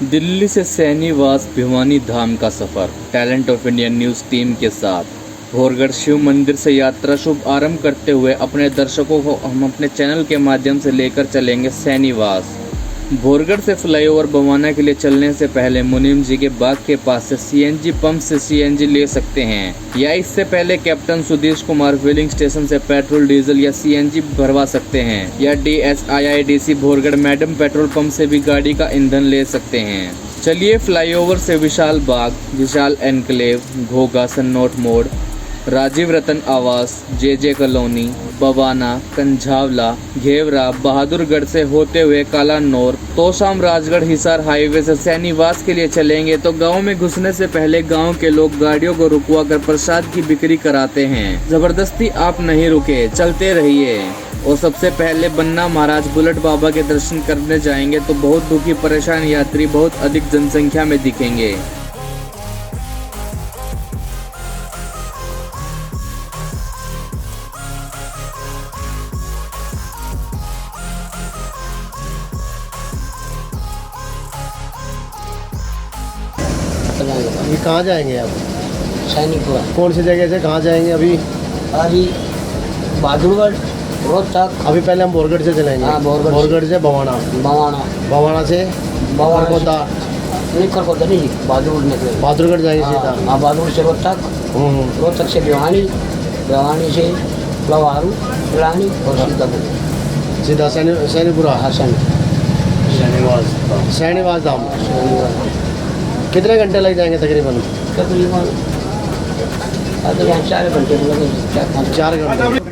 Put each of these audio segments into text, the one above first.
दिल्ली से सैनीवास भिवानी धाम का सफर talent of India news team के साथ भोरगढ़ शिव मंदिर से यात्रा शुभ आरंभ करते हुए अपने दर्शकों को हम अपने चैनल के माध्यम से लेकर चलेंगे सैनीवास। भोरगढ़ से फ्लाईओवर बवाना के लिए चलने से पहले मुनीम जी के बाग के पास से सीएनजी पंप से सीएनजी ले सकते हैं या इससे पहले captain Sudhish Kumar filling station से पेट्रोल डीजल या सीएनजी भरवा सकते हैं या DSIIDC Bhorgarh madam petrol pump से भी गाड़ी का ईंधन ले सकते हैं। चलिए फ्लाईओवर से विशाल बाग, विशाल एनक्लेव, घोगा, सन्नोट मोड़, राजीव रतन आवास, JJ कॉलोनी, बवाना, कंझावला, घेवरा, बहादुरगढ़ से होते हुए कालानौर, तोशाम, राजगढ़, हिसार हाईवे से सैनीवास के लिए चलेंगे तो गांव में घुसने से पहले गांव के लोग गाड़ियों को रुकवा कर प्रसाद की बिक्री कराते हैं। जबरदस्ती आप नहीं रुके, चलते रहिए। और सबसे पहले बन्ना महाराज बुलेट बाबा के दर्शन करने जाएंगे तो बहुत दुखी परेशान यात्री बहुत अधिक जनसंख्या में दिखेंगे। ये कहाँ जाएंगे आप? सैनिकपुरा। कौन सी जगह से कहाँ जाएंगे अभी? अभी बहादुरगढ़ रोहतक। अभी पहले हम बोरगढ़ से चलेंगे। हाँ, बोरगढ़ से बवाना, बवाना, बवाना से खरगोदा, नहीं खरगोदा नहीं, बहादुरगढ़ निकले। बहादुरगढ़ जाएंगे सीधा। हाँ, बहादुरगढ़ से रोहतक, रोहतक से भिवानी, भिवानी से लवारू, पिलानी और सीधा सैनीपुरा। हाँ, सैनीवास धाम। कितने घंटे लग जाएंगे तकरीबन? तकरीबन 4 घंटे लगेंगे। 4 घंटे।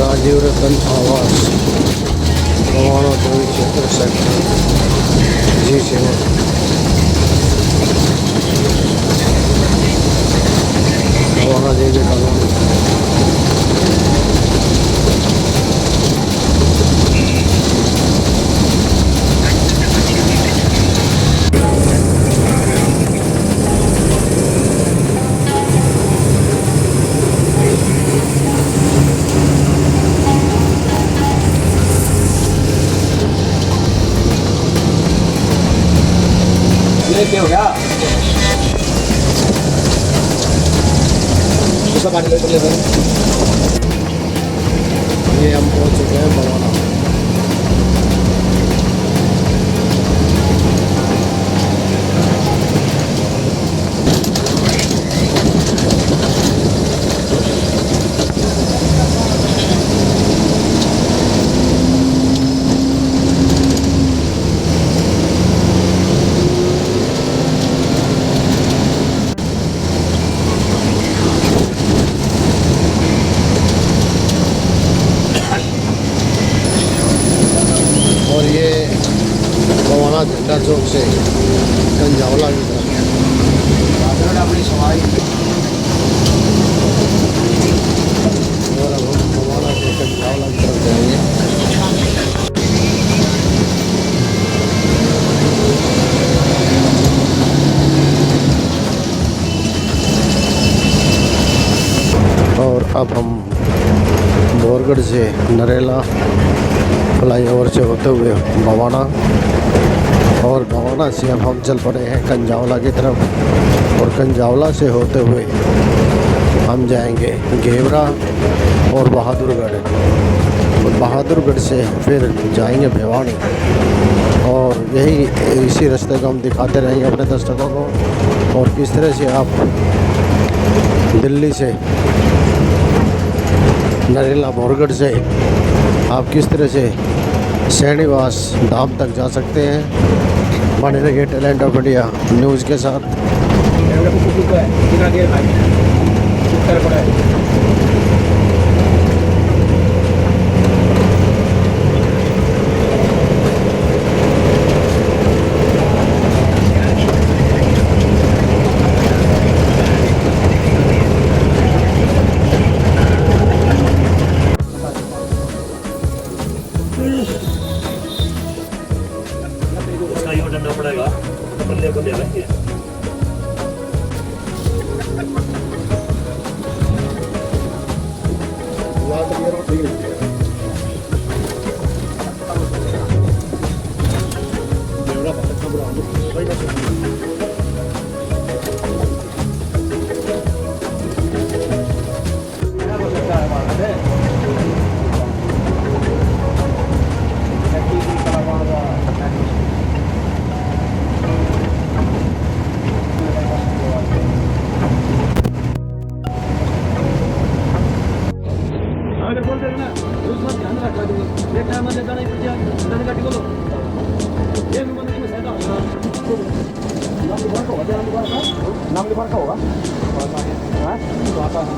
राजीव रतन आवास रवाना देवी क्षेत्र सेक्टर G7 रवाना देवी कॉलोनी। ये हो गया उसका पानी ले ले ये हम पहुंच चुके हैं बवाना। और ये बवाना झंडा चौक से कंजावला की तरफ अपनी सवारी और अब हम बवाना से कंजावला की तरफ जाएंगे। और अब हम बोरगढ़ से नरेला फ्लाईओवर से होते हुए बवाना और बवाना से अब हम चल पड़े हैं कंजावला की तरफ और कंजावला से होते हुए हम जाएंगे घेवरा और बहादुरगढ़ और बहादुरगढ़ से फिर जाएंगे भिवानी और यही इसी रास्ते को हम दिखाते रहेंगे अपने दर्शकों को और किस तरह से आप दिल्ली से नरेला बोरगढ़ से आप किस तरह से सैनीवास धाम तक जा सकते हैं। बने रहिए टैलेंट ऑफ इंडिया न्यूज़ के साथ। उसका यूँ डंडा पड़ेगा तो बल्ले को ले लेंगे। नाम लिखा रखा होगा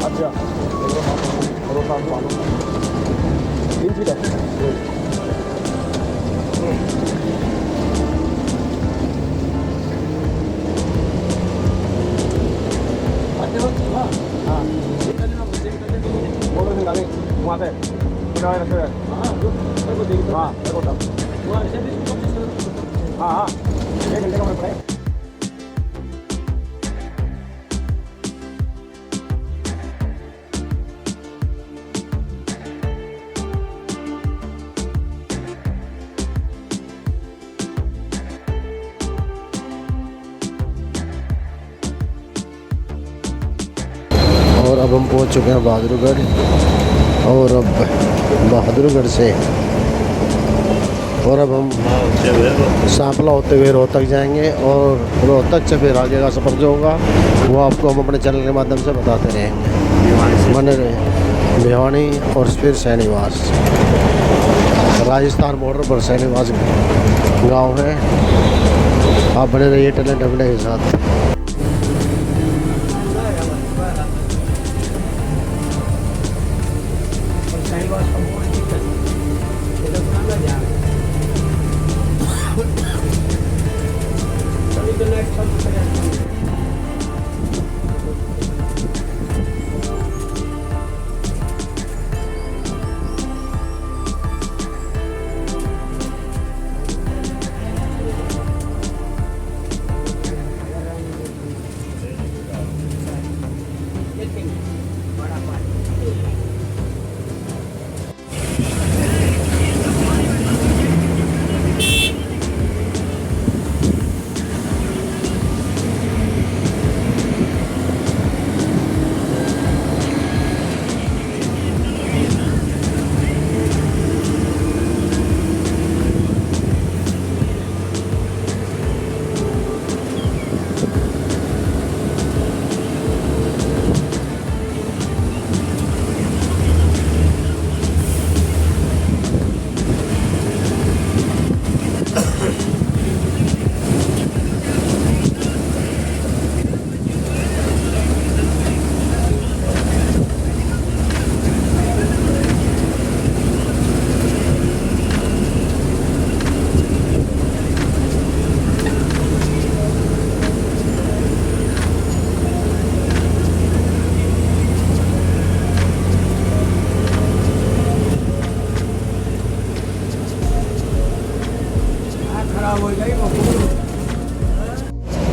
अच्छा तीन फीट है। वहाँ पे हाँ हाँ 1 घंटे का पड़ा है। और अब हम पहुंच चुके हैं बहादुरगढ़ और अब बहादुरगढ़ से और अब हम सांपला होते हुए रोहतक जाएंगे और रोहतक से फिर आगे का सफ़र जो होगा वो आपको हम अपने चैनल के माध्यम से बताते रहेंगे। बने रहे भिवानी और फिर सैनीवास राजस्थान बॉर्डर पर सैनीवास गांव है। आप बने रहिए टैलेंट ऑफ इंडिया के साथ।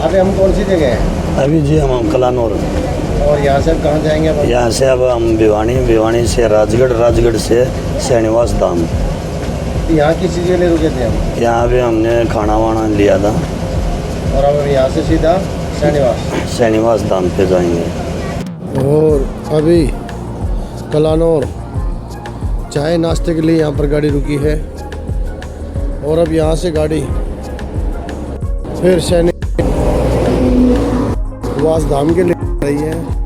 अभी हम कौन सी जगह हैं? अभी जी हम कलानौर, और यहाँ से हम कहाँ जाएंगे अब? यहाँ से अब हम भिवानी से राजगढ़ से श्रीनिवास धाम। यहाँ किस चीज़ के लिए रुके थे हम? यहाँ भी हमने खाना वाना लिया था और अब यहाँ से सीधा श्रीनिवास धाम पे जाएंगे। और अभी कलानौर चाय नाश्ते के लिए यहाँ पर गाड़ी रुकी है और अब यहाँ से गाड़ी फिर श्रीनिवास धाम के लिए रही है।